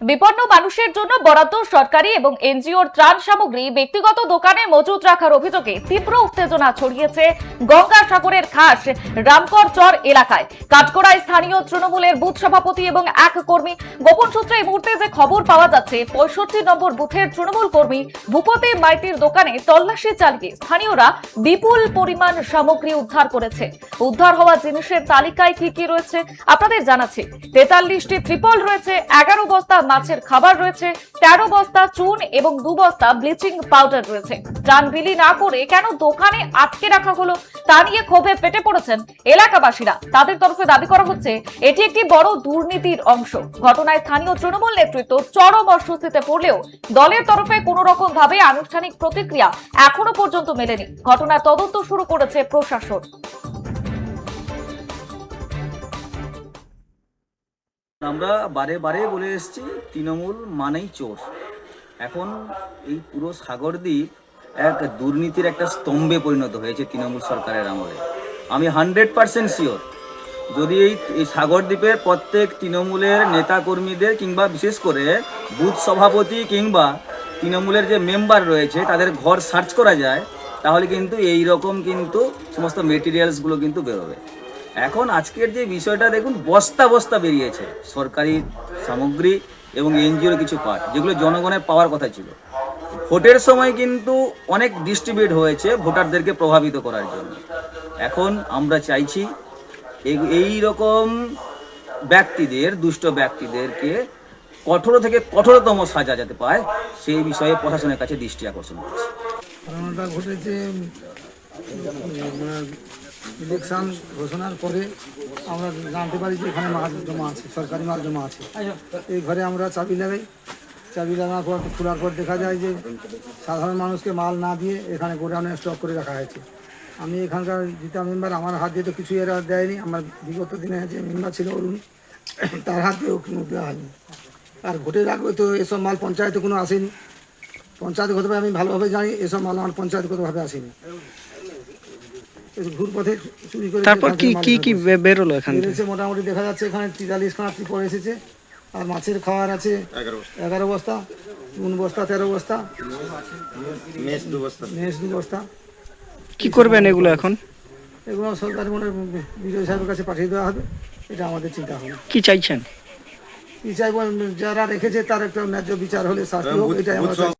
বিপন্ন মানুষের জন্য বরাদ্দ সরকারি এবং এনজিওর ত্রাণ সামগ্রী ব্যক্তিগত দোকানে মজুত রাখার অভিযোগে তীব্র উত্তেজনা ছড়িয়েছে গঙ্গাসাগরের খাস রামকরচর এলাকায়। কাঠগড়ায় স্থানীয় তৃণমূলের বুথ সভাপতি এবং এক কর্মী, গোপন সূত্রে এই মুহূর্তে যে খবর পাওয়া যাচ্ছে, 65 নম্বর বুথের তৃণমূল কর্মী ভূপতি মাইতির দোকানে তল্লাশি চালিয়ে স্থানীয়রা বিপুল পরিমাণ সামগ্রী উদ্ধার করেছে। উদ্ধার হওয়া জিনিসের তালিকায় কি কি রয়েছে আপনাদের জানাচ্ছি। 43টি ত্রিপল রয়েছে, 11 বস্তা মাছের খাবার রয়েছে, 13 বস্তা চুন এবং 2 বস্তা ব্লিচিং পাউডার রয়েছে। ত্রাণ বিলি না করে কেন দোকানে আটকে রাখা হলো তা নিয়ে ক্ষোভে ফেটে পড়েছেন এলাকাবাসীরা। তাদের তরফে দাবি করা হচ্ছে এটি একটি বড় দুর্নীতির অংশ। ঘটনায় স্থানীয় তৃণমূল নেতৃত্ব চরম অস্বস্তিতে পড়লেও দলের তরফে কোন রকম ভাবে আনুষ্ঠানিক প্রতিক্রিয়া এখনো পর্যন্ত মেলেনি। ঘটনার তদন্ত শুরু করেছে প্রশাসন। আমরা বারে বারে বলে এসেছি তৃণমূল মানেই চোর। এখন এই পুরো সাগরদ্বীপ এক দুর্নীতির একটা স্তম্ভে পরিণত হয়েছে তৃণমূল সরকারের আমলে। আমি 100% শিওর, যদি এই সাগরদ্বীপের প্রত্যেক তৃণমূলের নেতাকর্মীদের কিংবা বিশেষ করে বুথ সভাপতি কিংবা তৃণমূলের যে মেম্বার রয়েছে তাদের ঘর সার্চ করা যায়, তাহলে কিন্তু এই রকম কিন্তু সমস্ত মেটেরিয়ালসগুলো কিন্তু বেরোবে। এখন আজকের যে বিষয়টা দেখুন, বস্তা বস্তা বেরিয়েছে সরকারি সামগ্রী এবং এনজিওর কিছু পার্ট, যেগুলো জনগণের পাওয়ার কথা ছিল। ভোটের সময় কিন্তু অনেক ডিস্ট্রিবিউট হয়েছে ভোটারদেরকে প্রভাবিত করার জন্য। এখন আমরা চাইছি এই রকম ব্যক্তিদের, দুষ্ট ব্যক্তিদেরকে কঠোর থেকে কঠোরতম সাজা যাতে পায়, সেই বিষয়ে প্রশাসনের কাছে দৃষ্টি আকর্ষণ করছি। ঘটনাটা ঘটেছে ইলেকশন ঘোষণার পরে আমরা জানতে পারি যে এখানে মাল জমা আছে, সরকারি মাল জমা আছে। এই ঘরে আমরা চাবি লাগাই, চাবি লাগানোর পর খোলার পর দেখা যায় যে সাধারণ মানুষকে মাল না দিয়ে এখানে গোডাউনে স্টক করে রাখা হয়েছে। আমি এখানকার যেটা মেম্বার, আমার হাত দিয়ে তো কিছু এরা দেয়নি। আমার বিগত দিনে যে মেম্বার ছিল অরুণ, তার হাত দিয়েও কোনো দেওয়া হয়নি। আর ভোটের আগে তো এসব মাল পঞ্চায়েতে কোনো আসেনি। পঞ্চায়েতগতভাবে আমি ভালোভাবে জানি এসব মাল আমার পঞ্চায়েতগতভাবে আসেনি। ঘুর পথে চুরি করে তারপর কি বেরোলো এখান থেকে? মোটামুটি দেখা যাচ্ছে এখানে 43খানা ত্রিপল এসেছে। আর মাছের খাবার আছে 11 বস্তা, 3 বস্তা, 13 বস্তা, মেষ 2 বস্তা। কি করবেন এগুলো এখন? এগুলো সরকারি মনে বিজয় সাহেবের কাছে পাঠিয়ে দেওয়া হবে, এটা আমাদের চিন্তা হবে। কি চাইছেন? কি চাইব, যারা রেখেছে তার একটা ন্যায্য বিচার হলে শাস্তি হোক, এটাই আমরা চাই।